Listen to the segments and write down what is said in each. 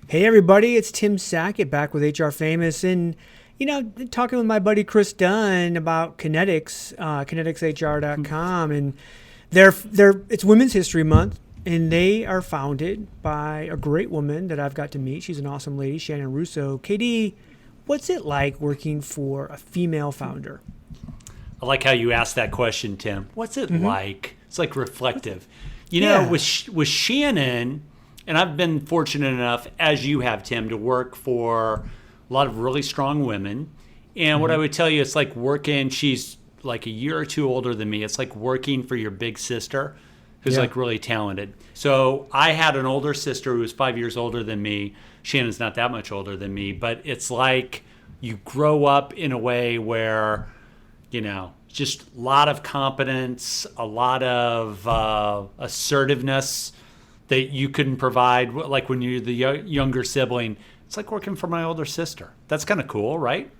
Hey everybody, it's Tim Sackett back with HR Famous, and talking with my buddy Chris Dunn about Kinetics, kineticshr.com, and it's Women's History Month, and they are founded by a great woman that I've got to meet. She's an awesome lady, Shannon Russo. KD, what's it like working for a female founder? I like how you asked that question, Tim. What's it like? It's like reflective. With Shannon, and I've been fortunate enough, as you have, Tim, to work for a lot of really strong women. And what I would tell you, it's like working, she's like a year or two older than me. It's like working for your big sister who's like really talented. So I had an older sister who was 5 years older than me. Shannon's not that much older than me, but it's like you grow up in a way where, just a lot of competence, a lot of assertiveness that you couldn't provide, like when you're the younger sibling. It's like working for my older sister. That's kind of cool, right?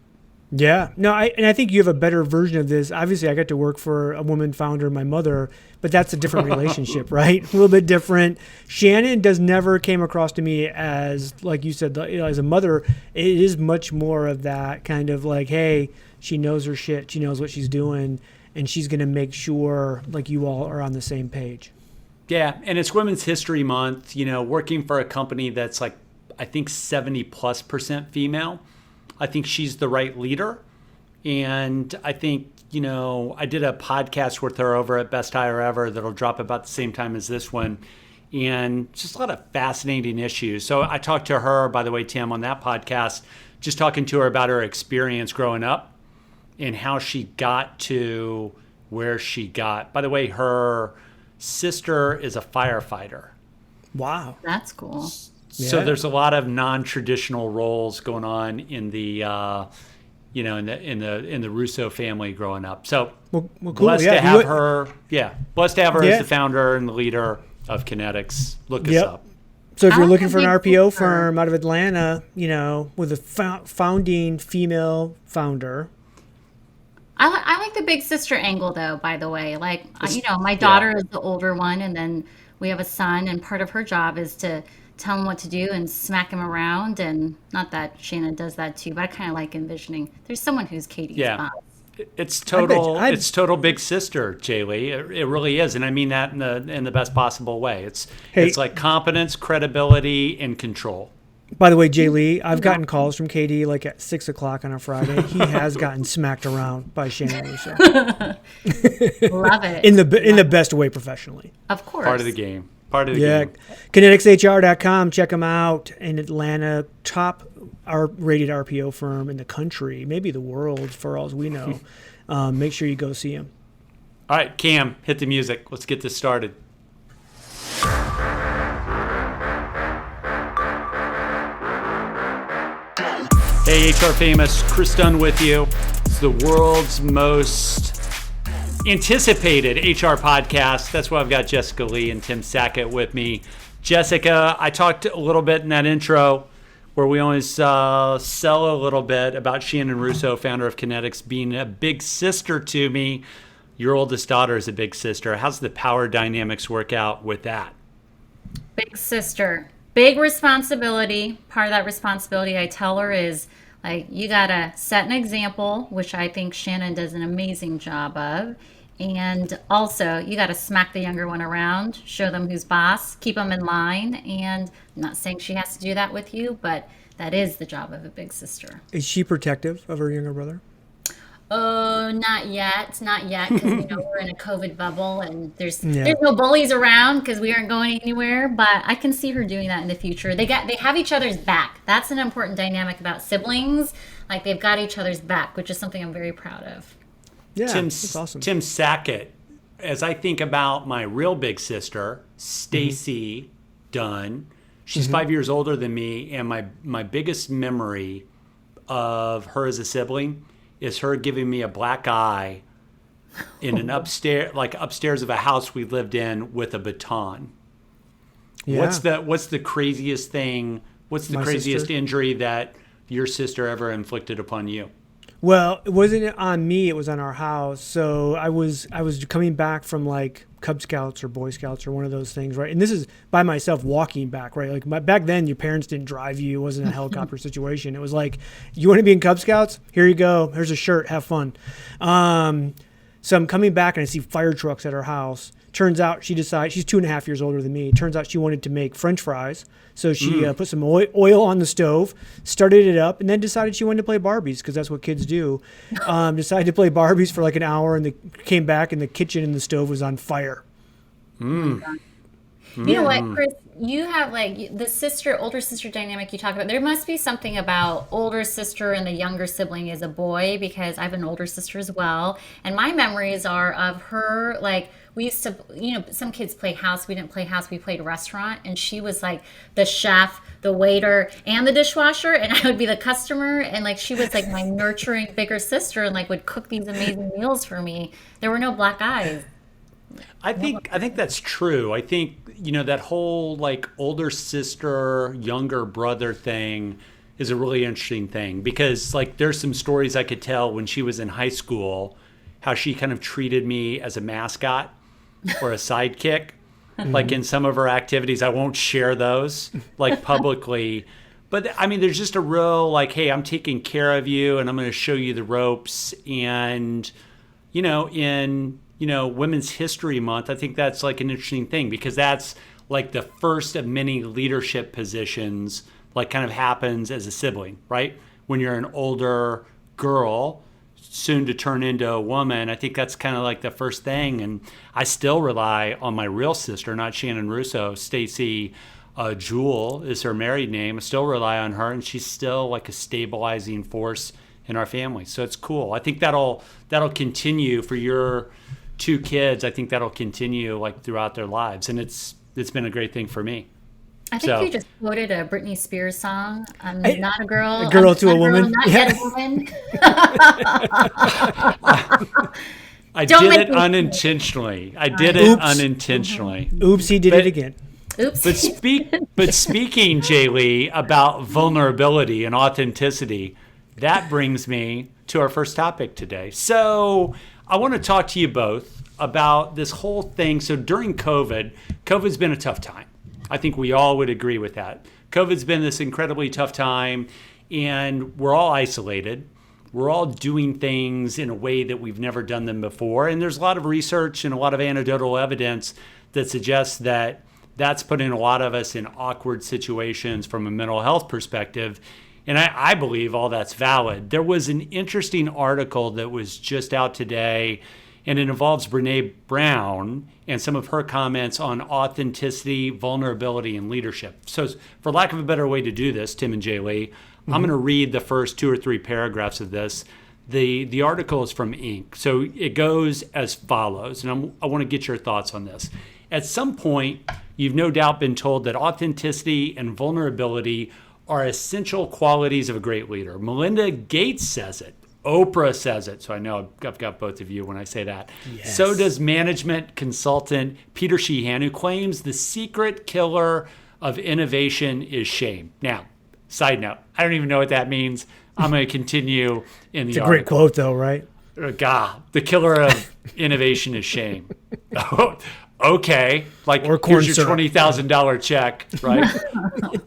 Yeah. No, I think you have a better version of this. Obviously, I got to work for a woman founder, my mother, but that's a different relationship, right? A little bit different. Shannon never came across to me as, like you said, as a mother. It is much more of that kind of like, hey, she knows her shit. She knows what she's doing, and she's going to make sure like you all are on the same page. Yeah, and it's Women's History Month, working for a company that's like, I think 70+% female. I think she's the right leader. And I think, I did a podcast with her over at Best Hire Ever that'll drop about the same time as this one. And just a lot of fascinating issues. So I talked to her, by the way, Tim, on that podcast, just talking to her about her experience growing up and how she got to where she got. By the way, her sister is a firefighter. Wow. That's cool. So there's a lot of non-traditional roles going on in the in the Russo family growing up. So cool. Blessed to have her. Yeah, blessed to have her as the founder and the leader of Kinetics. Look us up. So if you're looking for an RPO firm out of Atlanta, with a founding female founder. I like the big sister angle, though, by the way. Like, my daughter is the older one, and then we have a son, and part of her job is to tell him what to do and smack him around. And not that Shannon does that too, but I kind of like envisioning there's someone who's Katie's boss. It's total big sister, JLee. It really is, and I mean that in the best possible way. It's like competence, credibility, and control. By the way, JLee, I've gotten calls from KD like at 6 o'clock on a Friday. He has gotten smacked around by Shannon Russo. Love it. In the best way professionally. Of course. Part of the game. Game. KineticsHR.com. Check them out. In Atlanta, top rated RPO firm in the country, maybe the world for all we know. Make sure you go see them. All right, Cam, hit the music. Let's get this started. Hey, HR Famous, Chris Dunn with you. It's the world's most anticipated HR podcast. That's why I've got Jessica Lee and Tim Sackett with me. Jessica, I talked a little bit in that intro where we always sell a little bit about Shannon Russo, founder of Kinetics, being a big sister to me. Your oldest daughter is a big sister. How's the power dynamics work out with that? Big sister. Big responsibility. Part of that responsibility I tell her is, like, you got to set an example, which I think Shannon does an amazing job of. And also, you got to smack the younger one around, show them who's boss, keep them in line. And I'm not saying she has to do that with you, but that is the job of a big sister. Is she protective of her younger brother? Oh, not yet, because we're in a COVID bubble and there's no bullies around because we aren't going anywhere. But I can see her doing that in the future. They have each other's back. That's an important dynamic about siblings. Like, they've got each other's back, which is something I'm very proud of. Yeah, that's awesome. Tim Sackett, as I think about my real big sister, Stacy Dunn, she's 5 years older than me, and my biggest memory of her as a sibling is her giving me a black eye in an upstairs of a house we lived in with a baton. Yeah. What's the craziest thing? What's the craziest injury that your sister ever inflicted upon you? Well, it wasn't on me. It was on our house. So I was coming back from like Cub Scouts or Boy Scouts or one of those things, right? And this is by myself walking back, right? Like back then, your parents didn't drive you. It wasn't a helicopter situation. It was like, you want to be in Cub Scouts? Here you go. Here's a shirt. Have fun. So I'm coming back and I see fire trucks at her house. Turns out she decides, she's 2.5 years older than me. Turns out she wanted to make French fries. So she put some oil on the stove, started it up, and then decided she wanted to play Barbies because that's what kids do. Decided to play Barbies for like an hour and came back and the kitchen and the stove was on fire. You know what, Chris? You have like the older sister dynamic you talk about. There must be something about older sister and the younger sibling as a boy, because I have an older sister as well. And my memories are of her, like, we used to, some kids play house. We didn't play house. We played restaurant. And she was like the chef, the waiter, and the dishwasher. And I would be the customer. And like, she was like my nurturing bigger sister and like would cook these amazing meals for me. There were no black eyes. I think that's true. I think, that whole like older sister, younger brother thing is a really interesting thing, because like there's some stories I could tell when she was in high school, how she kind of treated me as a mascot or a sidekick. Like in some of her activities, I won't share those like publicly. But I mean, there's just a real like, hey, I'm taking care of you and I'm going to show you the ropes. And, in Women's History Month, I think that's like an interesting thing, because that's like the first of many leadership positions, like kind of happens as a sibling, right? When you're an older girl, soon to turn into a woman, I think that's kind of like the first thing. And I still rely on my real sister, not Shannon Russo. Stacy Jewell is her married name. I still rely on her, and she's still like a stabilizing force in our family. So it's cool. I think that'll continue for your two kids. I think that'll continue like throughout their lives, and it's been a great thing for me. I think you just quoted a Britney Spears song. I'm not a girl. A girl to a girl, woman. Not yet a woman. I did it unintentionally. Oops, he did it again. Oops. But speaking, JLee, about vulnerability and authenticity, that brings me to our first topic today. So I want to talk to you both about this whole thing. So during COVID's been a tough time. I think we all would agree with that. COVID's been this incredibly tough time, and we're all isolated. We're all doing things in a way that we've never done them before. And there's a lot of research and a lot of anecdotal evidence that suggests that that's putting a lot of us in awkward situations from a mental health perspective. And I believe all that's valid. There was an interesting article that was just out today, and it involves Brene Brown and some of her comments on authenticity, vulnerability, and leadership. So for lack of a better way to do this, Tim and JLee, I'm going to read the first 2 or 3 paragraphs of this. The article is from Inc. So it goes as follows, and I want to get your thoughts on this. At some point, you've no doubt been told that authenticity and vulnerability are essential qualities of a great leader. Melinda Gates says it. Oprah says it. So I know I've got both of you when I say that. Yes. So does management consultant Peter Sheehan, who claims the secret killer of innovation is shame. Now, side note, I don't even know what that means. I'm going to continue in the It's a article. great quote, though, right? God, the killer of innovation is shame. Okay, like or corn here's your syrup. $20,000 check, right?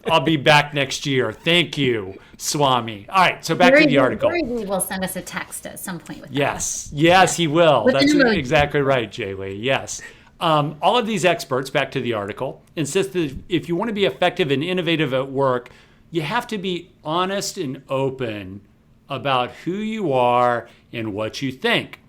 I'll be back next year. Thank you, Swami. All right, so back to the article. Gary will send us a text at some point with Yes, he will. With That's an emoji. exactly right, JLee. Yes. All of these experts, back to the article, insist that if you want to be effective and innovative at work, you have to be honest and open about who you are and what you think.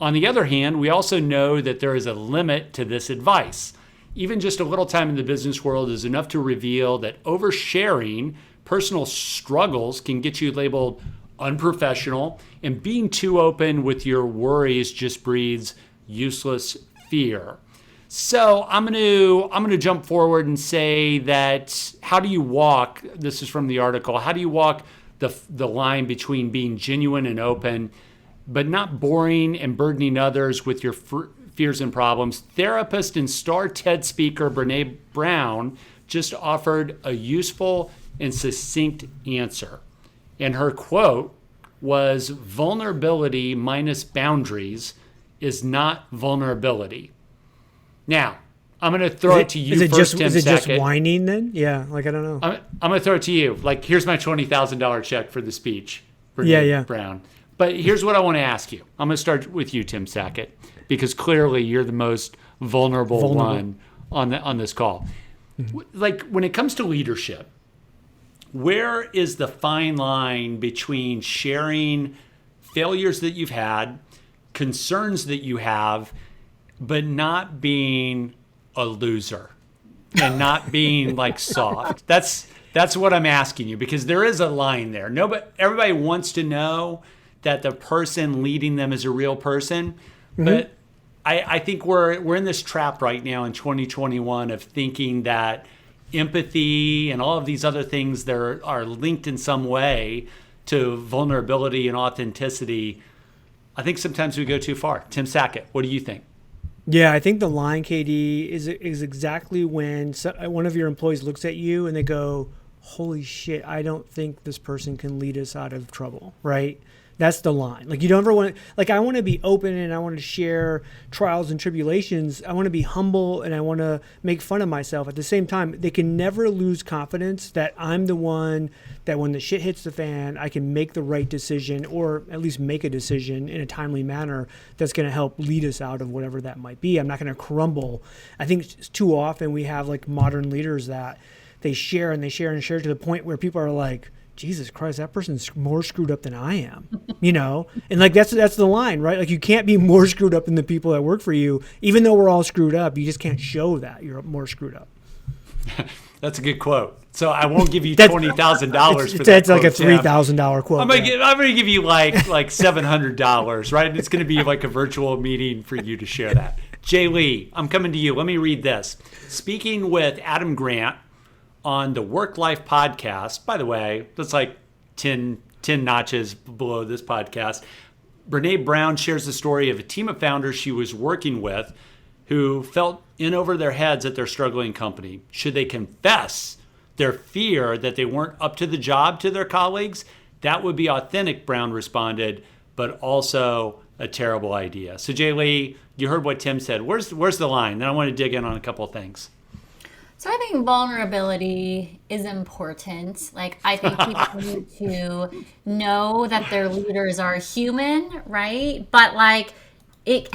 On the other hand, we also know that there is a limit to this advice. Even just a little time in the business world is enough to reveal that oversharing personal struggles can get you labeled unprofessional, and being too open with your worries just breeds useless fear. So I'm going to jump forward and say that how do you walk, this is from the article, how do you walk the line between being genuine and open, but not boring and burdening others with your fears and problems? Therapist and star TED speaker Brene Brown just offered a useful and succinct answer. And her quote was vulnerability minus boundaries is not vulnerability. Now, I'm going to throw it to you first, Tim. Is it just Sackett. whining then? Yeah, like I don't know. I'm going to throw it to you. Like, here's my $20,000 check for the speech, Brene Brown. But here's what I want to ask you. I'm going to start with you, Tim Sackett, because clearly you're the most vulnerable one on this call. Like, when it comes to leadership, where is the fine line between sharing failures that you've had, concerns that you have, but not being a loser and not being like soft? That's what I'm asking you, because there is a line there. Everybody wants to know that the person leading them is a real person, but I think we're in this trap right now in 2021 of thinking that empathy and all of these other things that are linked in some way to vulnerability and authenticity. I think sometimes we go too far. Tim Sackett, what do you think? Yeah, I think the line, KD, is exactly when one of your employees looks at you and they go, holy shit, I don't think this person can lead us out of trouble, right? That's the line. Like, you don't ever want to, like, I want to be open and I want to share trials and tribulations. I want to be humble and I want to make fun of myself. At the same time, they can never lose confidence that I'm the one that when the shit hits the fan, I can make the right decision, or at least make a decision in a timely manner that's going to help lead us out of whatever that might be. I'm not going to crumble. I think too often we have like modern leaders that they share and they share and share to the point where people are like, Jesus Christ, that person's more screwed up than I am, you know? And like, that's the line, right? Like, you can't be more screwed up than the people that work for you. Even though we're all screwed up, you just can't show that you're more screwed up. That's a good quote. So I won't give you $20,000 for that. It's like a $3,000 quote. I'm gonna give you like $700, right? It's gonna be like a virtual meeting for you to share that. JLee, I'm coming to you. Let me read this. Speaking with Adam Grant on the Work Life podcast, by the way, that's like 10 notches below this podcast. Brene Brown shares the story of a team of founders she was working with who felt in over their heads at their struggling company. Should they confess their fear that they weren't up to the job to their colleagues? That would be authentic, Brown responded, but also a terrible idea. So JLee, you heard what Tim said. Where's the line? Then I want to dig in on a couple of things. So I think vulnerability is important. Like, I think people need to know that their leaders are human, right? But like, it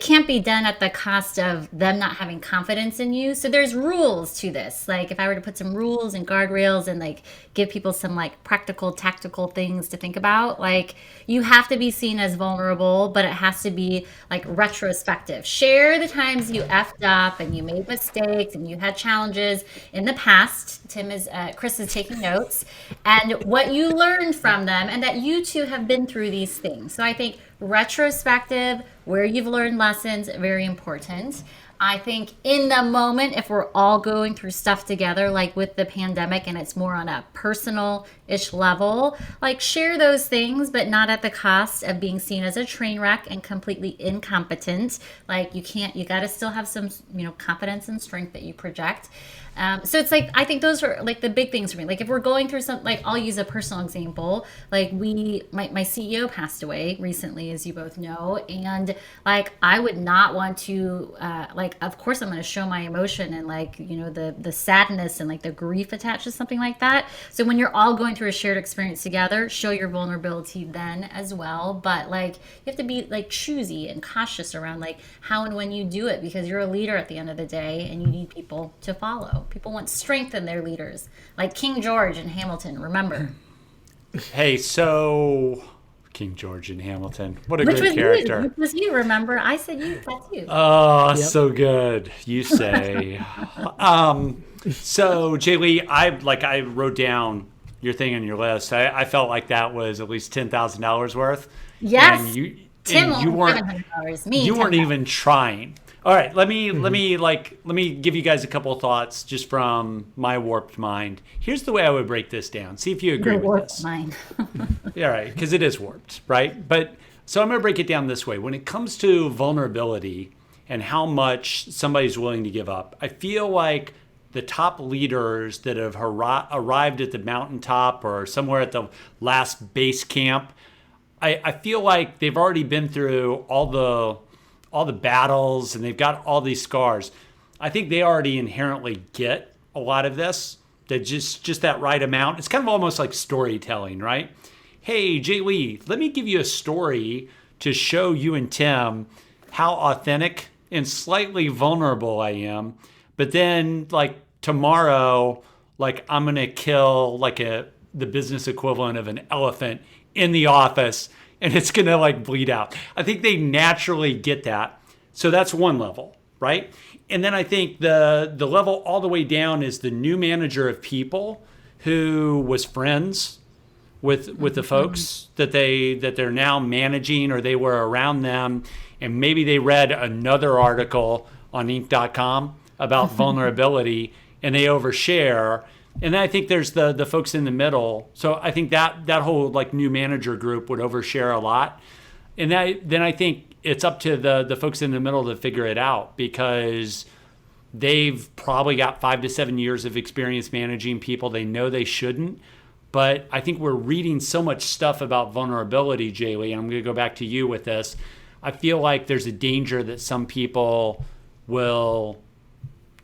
can't be done at the cost of them not having confidence in you. So there's rules to this. Like, if I were to put some rules and guardrails and like give people some like practical, tactical things to think about, like, you have to be seen as vulnerable, but it has to be like retrospective. Share the times you effed up and you made mistakes and you had challenges in the past. Chris is taking notes, and what you learned from them, and that you too have been through these things. So I think retrospective, where you've learned lessons, very important. I think in the moment, if we're all going through stuff together, like with the pandemic, and it's more on a personal-ish level, like, share those things, but not at the cost of being seen as a train wreck and completely incompetent. Like, you got to still have some, confidence and strength that you project. So it's like, I think those are like the big things for me. Like, if we're going through something, like, I'll use a personal example. Like, my CEO passed away recently, as you both know. And like, I would not want to, of course I'm going to show my emotion and like, the sadness and like the grief attached to something like that. So when you're all going through a shared experience together, show your vulnerability then as well. But like, you have to be like choosy and cautious around like how and when you do it, because you're a leader at the end of the day and you need people to follow. People want strength in their leaders, like King George and Hamilton, remember. Hey, so King George and Hamilton, what a great character. Which was you, remember? I said you, that's you. Oh, yep. So good, you say. So JLee, I wrote down your thing on your list. I felt like that was at least $10,000 worth. Yes. And you weren't $700. You weren't even trying. All right, let me give you guys a couple of thoughts just from my warped mind. Here's the way I would break this down. See if you agree with this. Mind. Yeah, right, because it is warped, right? But so I'm going to break it down this way. When it comes to vulnerability and how much somebody's willing to give up, I feel like the top leaders that have arrived at the mountaintop or somewhere at the last base camp, I feel like they've already been through all the battles and they've got all these scars. I think they already inherently get a lot of this, that just that right amount. It's kind of almost like storytelling, right? Hey, JLee, let me give you a story to show you and Tim how authentic and slightly vulnerable I am. But then like tomorrow, like I'm going to kill like the business equivalent of an elephant in the office and it's going to like bleed out. I think they naturally get that. So that's one level, right? And then I think the level all the way down is the new manager of people who was friends with the folks that they're now managing, or they were around them, and maybe they read another article on Inc.com about vulnerability and they overshare. And then I think there's the folks in the middle. So I think that whole like new manager group would overshare a lot. And then I think it's up to the folks in the middle to figure it out, because they've probably got 5 to 7 years of experience managing people. They know they shouldn't. But I think we're reading so much stuff about vulnerability, JLee, and I'm going to go back to you with this. I feel like there's a danger that some people will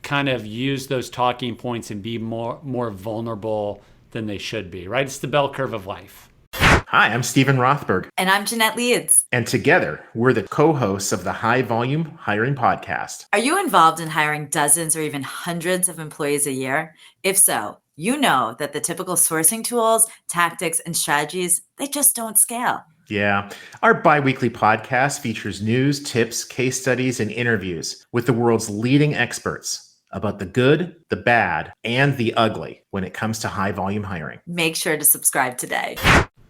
kind of use those talking points and be more vulnerable than they should be, right? It's the bell curve of life. Hi, I'm Stephen Rothberg. And I'm Jeanette Leeds. And together, we're the co-hosts of the High Volume Hiring Podcast. Are you involved in hiring dozens or even hundreds of employees a year? If so, you know that the typical sourcing tools, tactics, and strategies, they just don't scale. Yeah. Our bi-weekly podcast features news, tips, case studies, and interviews with the world's leading experts about the good, the bad, and the ugly when it comes to high volume hiring. Make sure to subscribe today.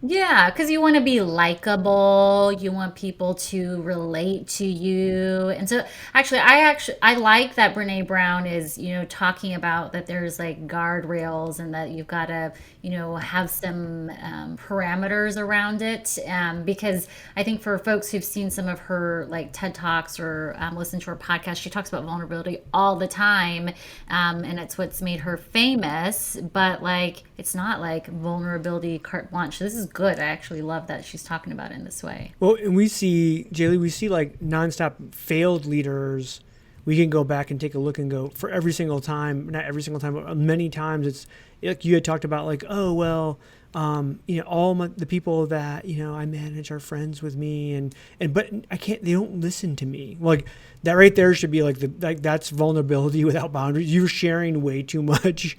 Yeah, because you want to be likable. You want people to relate to you. And so I like that Brene Brown is, talking about that there's like guardrails and that you've got to, have some parameters around it. Because I think for folks who've seen some of her like TED Talks or listened to her podcast, she talks about vulnerability all the time. And it's what's made her famous. But like, it's not like vulnerability carte blanche. This is good. I actually love that she's talking about it in this way. Well, and JLee, we see like nonstop failed leaders. We can go back and take a look and go for every single time, not every single time, but many times it's like you had talked about like, oh, well, the people that, I manage are friends with me but they don't listen to me. Like that right there should be like that's vulnerability without boundaries. You're sharing way too much.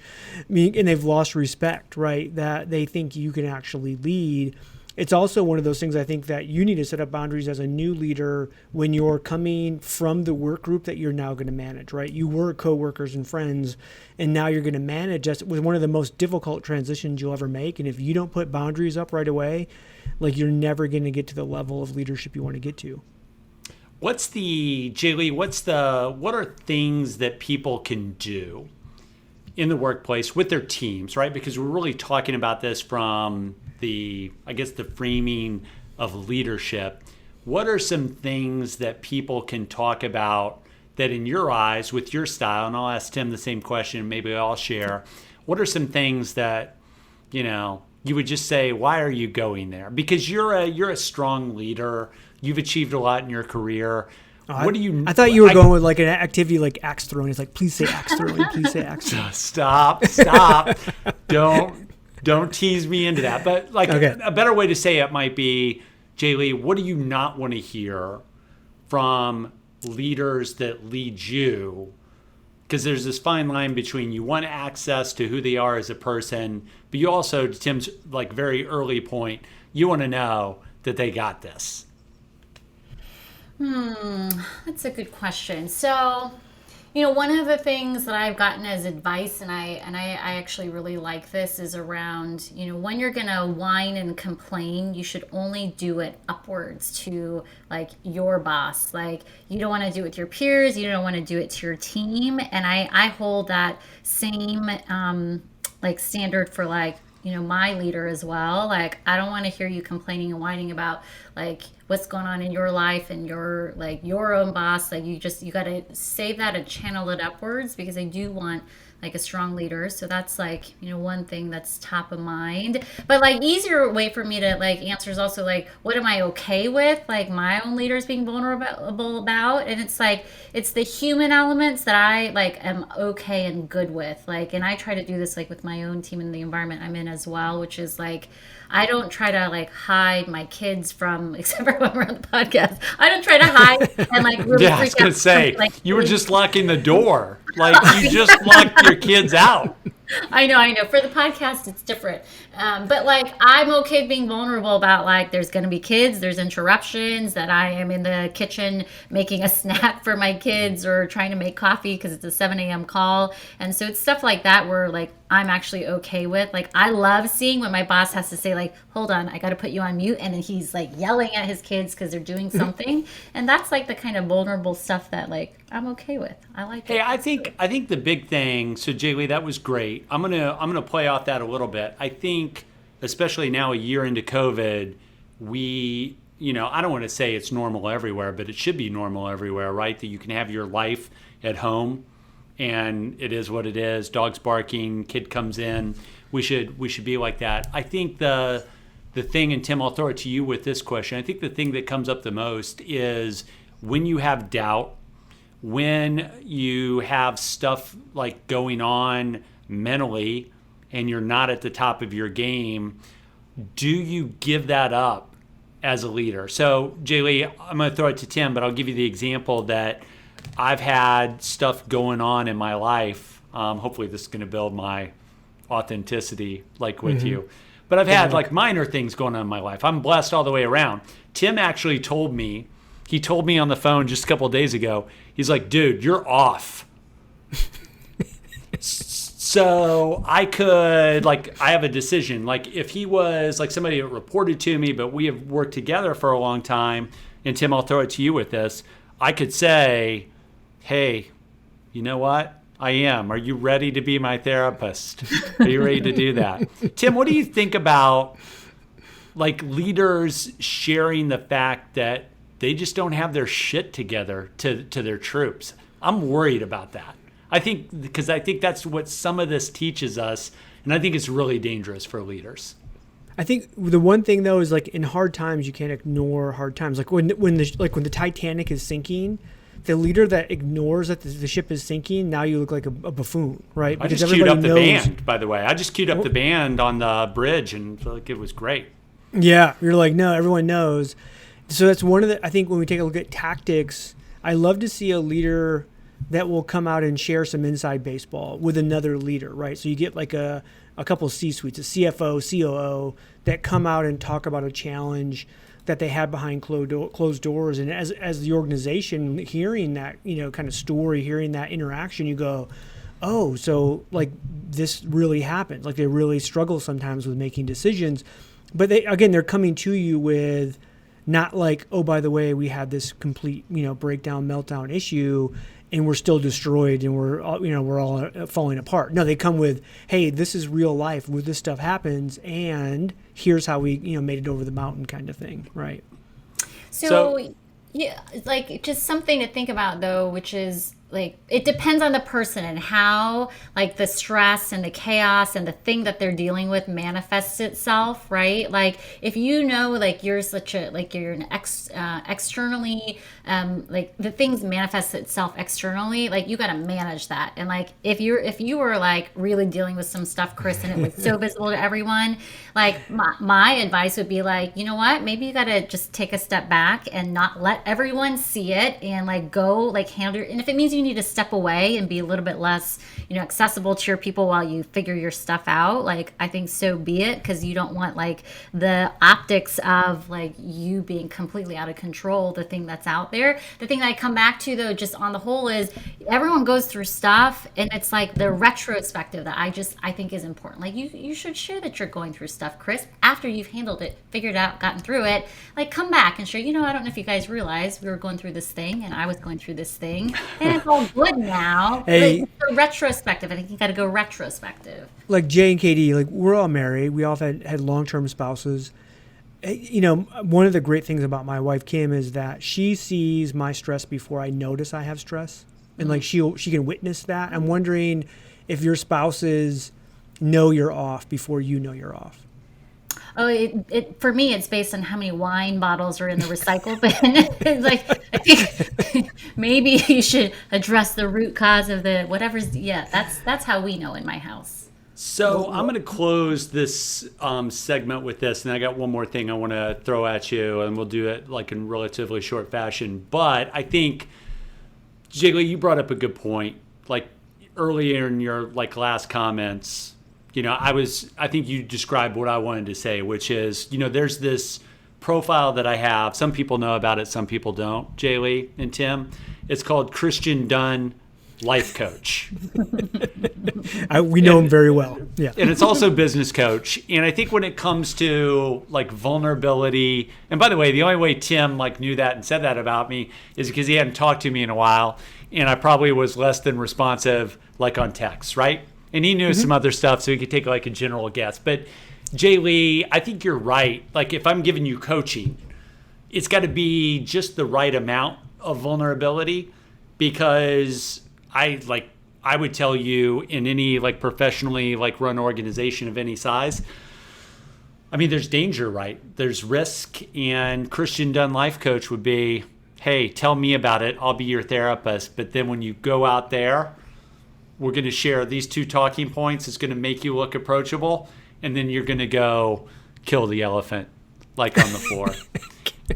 And they've lost respect, right? That they think you can actually lead. It's also one of those things I think that you need to set up boundaries as a new leader when you're coming from the work group that you're now going to manage, right? You were coworkers and friends, and now you're going to manage. That's with one of the most difficult transitions you'll ever make. And if you don't put boundaries up right away, like you're never going to get to the level of leadership you want to get to. JLee, what are things that people can do in the workplace with their teams, right? Because we're really talking about this from the framing of leadership. What are some things that people can talk about that in your eyes, with your style, and I'll ask Tim the same question, maybe I'll share, what are some things that, you would just say, why are you going there? Because you're a strong leader. You've achieved a lot in your career. What do you? I thought you were going with like an activity like axe throwing. It's like, please say axe throwing. Please say axe throwing. Stop. Don't tease me into that. But like a better way to say it might be, JLee, what do you not want to hear from leaders that lead you? Because there's this fine line between you want access to who they are as a person, but you also, to Tim's like very early point, you want to know that they got this. That's a good question. So, one of the things that I've gotten as advice, and I actually really like this, is around, when you're going to whine and complain, you should only do it upwards to like your boss. Like you don't want to do it with your peers. You don't want to do it to your team. And I hold that same like standard for like, my leader as well. Like, I don't want to hear you complaining and whining about like what's going on in your life and your like your own boss. Like you got to save that and channel it upwards, because I do want like a strong leader. So that's like, one thing that's top of mind. But like easier way for me to like answer is also like, what am I okay with? Like my own leaders being vulnerable about. And it's like, it's the human elements that I like am okay and good with. Like, and I try to do this like with my own team and the environment I'm in as well, which is like, I don't try to like hide my kids from, except for when we're on the podcast. I don't try to hide and like really Yeah, I was freak gonna out. say Like, you were just locking the door, like you just locked your kids out. I know. For the podcast, it's different. But like, I'm okay being vulnerable about like, there's going to be kids, there's interruptions, that I am in the kitchen making a snack for my kids or trying to make coffee because it's a 7 a.m. call. And so it's stuff like that where like, I'm actually okay with. Like, I love seeing when my boss has to say like, hold on, I got to put you on mute. And then he's like yelling at his kids because they're doing something. And that's like the kind of vulnerable stuff that like, I'm okay with. I like it. Hey, I think the big thing. So JLee, that was great. I'm gonna play off that a little bit. I think, especially now a year into COVID, we, I don't want to say it's normal everywhere, but it should be normal everywhere, right? That you can have your life at home, and it is what it is. Dogs barking, kid comes in. We should be like that. I think the thing, and Tim, I'll throw it to you with this question. I think the thing that comes up the most is when you have doubt, when you have stuff like going on mentally and you're not at the top of your game, do you give that up as a leader? So JLee, I'm going to throw it to Tim, but I'll give you the example that I've had stuff going on in my life. Hopefully this is going to build my authenticity like with you. But I've had like minor things going on in my life. I'm blessed all the way around. Tim actually told me on the phone just a couple of days ago, he's like, dude, you're off. So I could, like, I have a decision. Like, if he was like somebody that reported to me, but we have worked together for a long time, and Tim, I'll throw it to you with this. I could say, hey, you know what? I am. Are you ready to be my therapist? Are you ready to do that? Tim, what do you think about like leaders sharing the fact that they just don't have their shit together to their troops? I'm worried about that. I think that's what some of this teaches us, and I think it's really dangerous for leaders. I think the one thing though is like in hard times you can't ignore hard times. Like when the Titanic is sinking, the leader that ignores that the ship is sinking, now you look like a buffoon, right? I just queued up the band, by the way. I just queued up the band on the bridge and felt like it was great. Yeah, you're like, no, everyone knows. So that's one of the, I think when we take a look at tactics, I love to see a leader that will come out and share some inside baseball with another leader, right? So you get like a couple of C-suites, a CFO, COO, that come out and talk about a challenge that they had behind closed doors. And as the organization hearing that, kind of story, hearing that interaction, you go, oh, so like this really happens. Like they really struggle sometimes with making decisions. But they're coming to you with not like, oh, by the way, we had this complete, breakdown, meltdown issue, and we're still destroyed and we're all falling apart. No, they come with, hey, this is real life where this stuff happens, and here's how we, made it over the mountain kind of thing, right? So yeah, like just something to think about though, which is like, it depends on the person and how like the stress and the chaos and the thing that they're dealing with manifests itself, right? Like if like you're you're an externally, like the things manifest itself externally, like you got to manage that. And like if you were like really dealing with some stuff, Chris, and it was so visible to everyone, like my advice would be like, you know what, maybe you got to just take a step back and not let everyone see it and like go like handle it. And if it means you need to step away and be a little bit less, accessible to your people while you figure your stuff out, like I think so be it, because you don't want like the optics of like you being completely out of control, the thing that's out there. The thing that I come back to though, just on the whole, is everyone goes through stuff, and it's like the retrospective that I think is important. Like you should share that you're going through stuff, Chris, after you've handled it, figured it out, gotten through it. Like come back and share, I don't know if you guys realize we were going through this thing and I was going through this thing, and it's all good now. Hey. Like, retrospective. I think you got to go retrospective. Like Jay and Katie, like we're all married. We all had long-term spouses. One of the great things about my wife, Kim, is that she sees my stress before I notice I have stress. And like she can witness that. I'm wondering if your spouses know you're off before you know you're off? Oh, it for me, it's based on how many wine bottles are in the recycle bin. It's like, I think maybe you should address the root cause of the whatever's. Yeah, that's how we know in my house. So I'm going to close this segment with this, and I got one more thing I want to throw at you, and we'll do it like in relatively short fashion. But I think, JLee, you brought up a good point. Like earlier in your like last comments, I think you described what I wanted to say, which is, there's this profile that I have. Some people know about it, some people don't, JLee and Tim. It's called Christian Dunn Life Coach. We know him very well. Yeah. And it's also business coach. And I think when it comes to like vulnerability, and by the way, the only way Tim like knew that and said that about me is because he hadn't talked to me in a while. And I probably was less than responsive like on text, right? And he knew some other stuff, so he could take like a general guess. But JLee, I think you're right. Like if I'm giving you coaching, it's got to be just the right amount of vulnerability, because I would tell you in any like professionally like run organization of any size, I mean, there's danger, right? There's risk, and Christian Dunn Life Coach would be, hey, tell me about it. I'll be your therapist. But then when you go out there, we're going to share these 2 talking points. It's going to make you look approachable. And then you're going to go kill the elephant, like on the floor.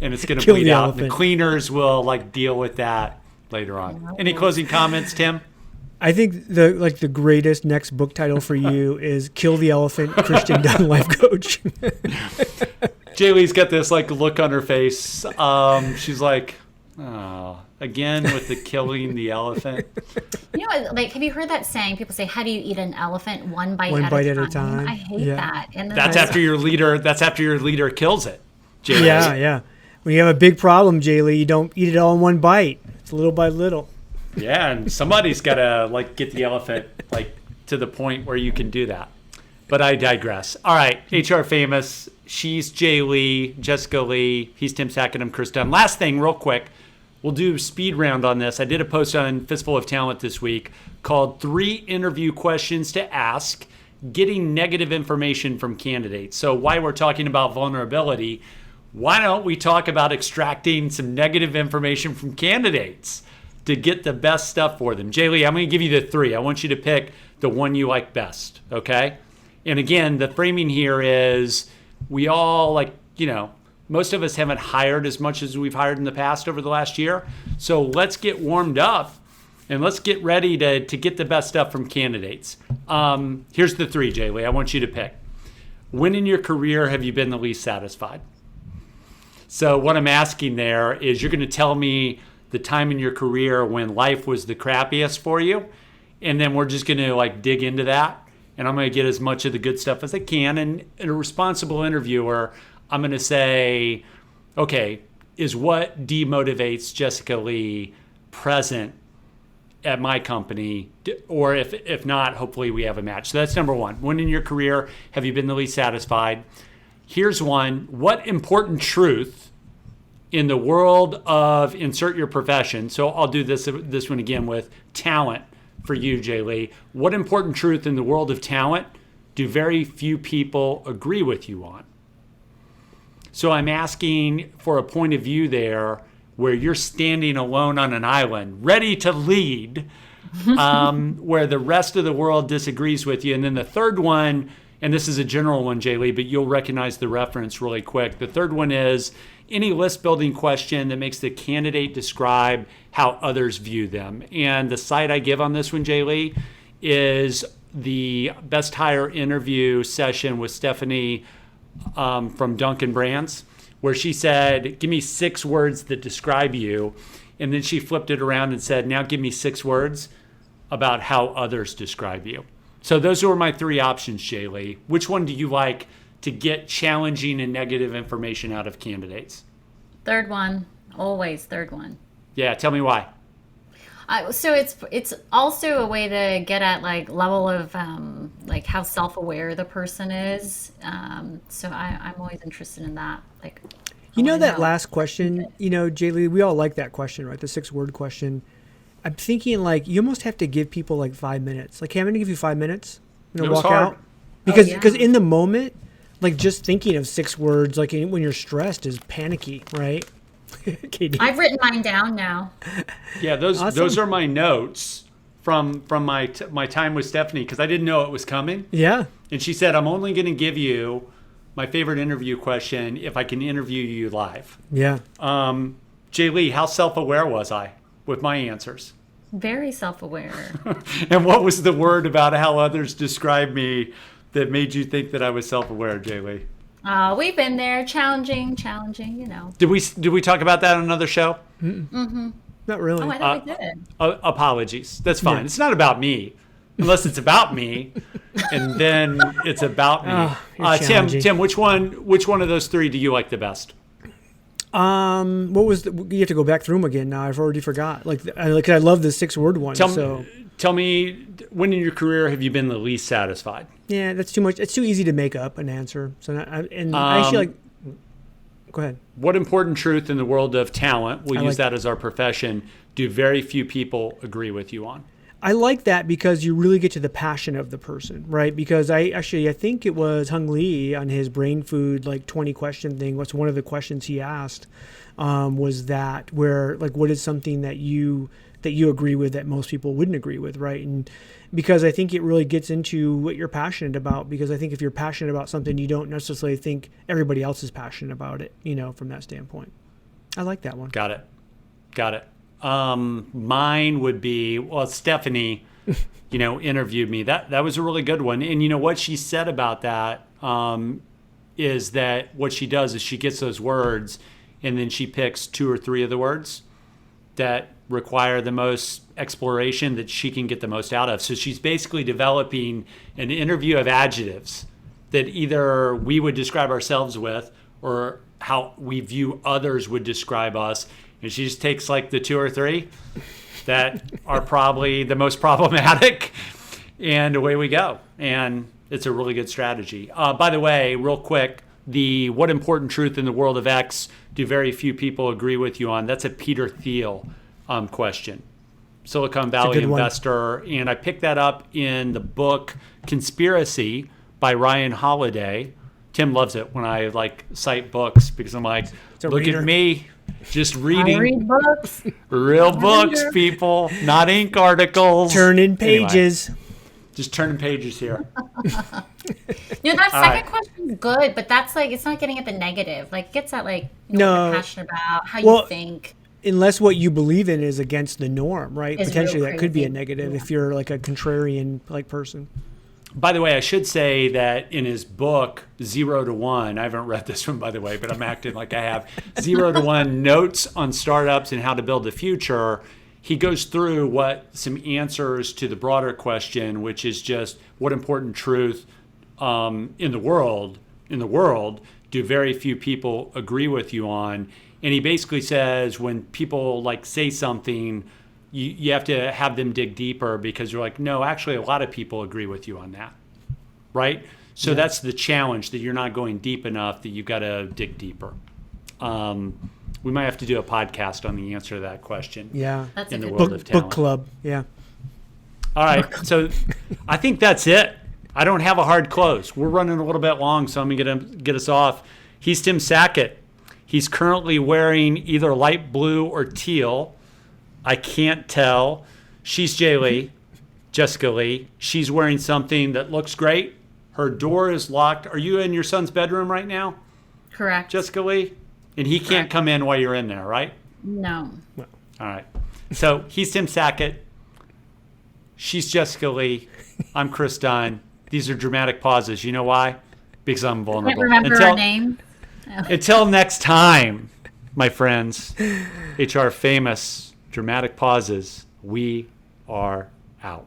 And it's going to bleed out. The cleaners will like deal with that later on. Any closing comments, Tim? I think the greatest next book title for you is Kill the Elephant, Christian Dunn Life Coach. JLee's got this like look on her face. She's like, oh, again with the killing the elephant. Like, have you heard that saying? People say, how do you eat an elephant? One bite at a time. I hate that. And that's after your leader kills it. JLee. Yeah. When you have a big problem, JLee, you don't eat it all in one bite. It's little by little. Yeah, and somebody's got to like get the elephant like to the point where you can do that. But I digress. All right, HR Famous. She's JLee, Jessica Lee. He's Tim Sackett. I'm Chris Dunn. Last thing, real quick. We'll do speed round on this. I did a post on Fistful of Talent this week called 3 interview questions to ask, getting negative information from candidates. So while we're talking about vulnerability, why don't we talk about extracting some negative information from candidates to get the best stuff for them? JLee, I'm going to give you the 3. I want you to pick the one you like best, okay? And again, the framing here is we all most of us haven't hired as much as we've hired in the past over the last year. So let's get warmed up and let's get ready to get the best stuff from candidates. Here's the 3, JLee. I want you to pick. When in your career have you been the least satisfied? So what I'm asking there is you're going to tell me the time in your career when life was the crappiest for you. And then we're just going to like dig into that. And I'm going to get as much of the good stuff as I can. And a responsible interviewer, I'm going to say, okay, is what demotivates Jessica Lee present at my company? Or if not, hopefully we have a match. So that's number 1. When in your career have you been the least satisfied? Here's one. What important truth in the world of insert your profession? So I'll do this one again with talent for you, JLee. What important truth in the world of talent do very few people agree with you on? So I'm asking for a point of view there where you're standing alone on an island, ready to lead, where the rest of the world disagrees with you. And then the third one, and this is a general one, JLee, but you'll recognize the reference really quick. The third one is any list building question that makes the candidate describe how others view them. And the site I give on this one, JLee, is the Best Hire interview session with Stephanie from Dunkin' Brands, where she said, give me 6 words that describe you. And then she flipped it around and said, now give me 6 words about how others describe you. So those were my 3 options, JLee. Which one do you like to get challenging and negative information out of candidates? Third one, always third one. Yeah, tell me why. So it's also a way to get at like level of like how self-aware the person is. So I'm always interested in that. Like, that last question, JLee, we all like that question, right? The 6-word question. I'm thinking like you almost have to give people like 5 minutes. Like, hey, I'm going to give you 5 minutes. I'm going It to was walk hard. out. Because yeah. in the moment, like just thinking of 6 words, like when you're stressed is panicky, right? Katie. I've written mine down now. Yeah, those Awesome. are my notes from my time with Stephanie, because I didn't know it was coming. Yeah. And she said, I'm only going to give you my favorite interview question if I can interview you live. Yeah. JLee, how self-aware was I with my answers? Very self-aware. And what was the word about how others describe me that made you think that I was self-aware, JLee? We've been there. Challenging, you know. Did we talk about that on another show? Not really. Oh, I thought we did. Apologies. That's fine. Yeah. It's not about me. Unless it's about me, and then it's about me. You're challenging. Tim, which one of those 3 do you like the best? What was you have to go back through them again now. I've already forgot. I love the 6-word one. Tell me, when in your career have you been the least satisfied? Yeah, that's too much. It's too easy to make up an answer. So I actually like. Go ahead. What important truth in the world of talent, we'll I use like that as our profession, do very few people agree with you on? I like that because you really get to the passion of the person, right? Because I think it was Hung Lee on his brain food 20 question thing. What's one of the questions he asked was that where what is something that you agree with that most people wouldn't agree with, right? And because I think it really gets into what you're passionate about. Because I think if you're passionate about something, you don't necessarily think everybody else is passionate about it, from that standpoint. I like that one. Got it. Mine would be, Stephanie, interviewed me. That was a really good one. And what she said about that is that what she does is she gets those words and then she picks 2 or 3 of the words that require the most exploration that she can get the most out of. So she's basically developing an interview of adjectives that either we would describe ourselves with or how we view others would describe us. And she just takes the 2 or 3 that are probably the most problematic, and away we go. And it's a really good strategy. By the way, real quick, the what important truth in the world of X do very few people agree with you on? That's a Peter Thiel question. Silicon Valley investor. And I picked that up in the book Conspiracy by Ryan Holiday. Tim loves it when I cite books because I'm like, look at me. Just reading. I read books. Real books, people, not ink articles. Turning pages. Anyway, just turning pages here. That second question is good, but that's it's not getting at the negative. It gets at what you're passionate about, how you think. Unless what you believe in is against the norm, right? Is Potentially real that could be a crazy. negative if you're a contrarian person. By the way, I should say that in his book, 0 to 1, I haven't read this one, by the way, but I'm acting like I have, 0 to 1 Notes on Startups and How to Build the Future, he goes through some answers to the broader question, which is just what important truth in the world do very few people agree with you on. And he basically says when people say something, you have to have them dig deeper because you're no, actually a lot of people agree with you on that, right? So that's the challenge, that you're not going deep enough, that you've got to dig deeper. We might have to do a podcast on the answer to that question. Yeah. That's in a the good world one. of talent. Book club. Yeah. All right, so I think that's it. I don't have a hard close. We're running a little bit long, so I'm going to get us off. He's Tim Sackett. He's currently wearing either light blue or teal. I can't tell. She's JLee, Jessica Lee. She's wearing something that looks great. Her door is locked. Are you in your son's bedroom right now, Correct. Jessica Lee? And he can't come in while you're in there, right? No. All right. So he's Tim Sackett. She's Jessica Lee. I'm Chris Dunn. These are dramatic pauses. You know why? Because I'm vulnerable. Can't remember her name. Until next time, my friends, HR famous dramatic pauses. We are out.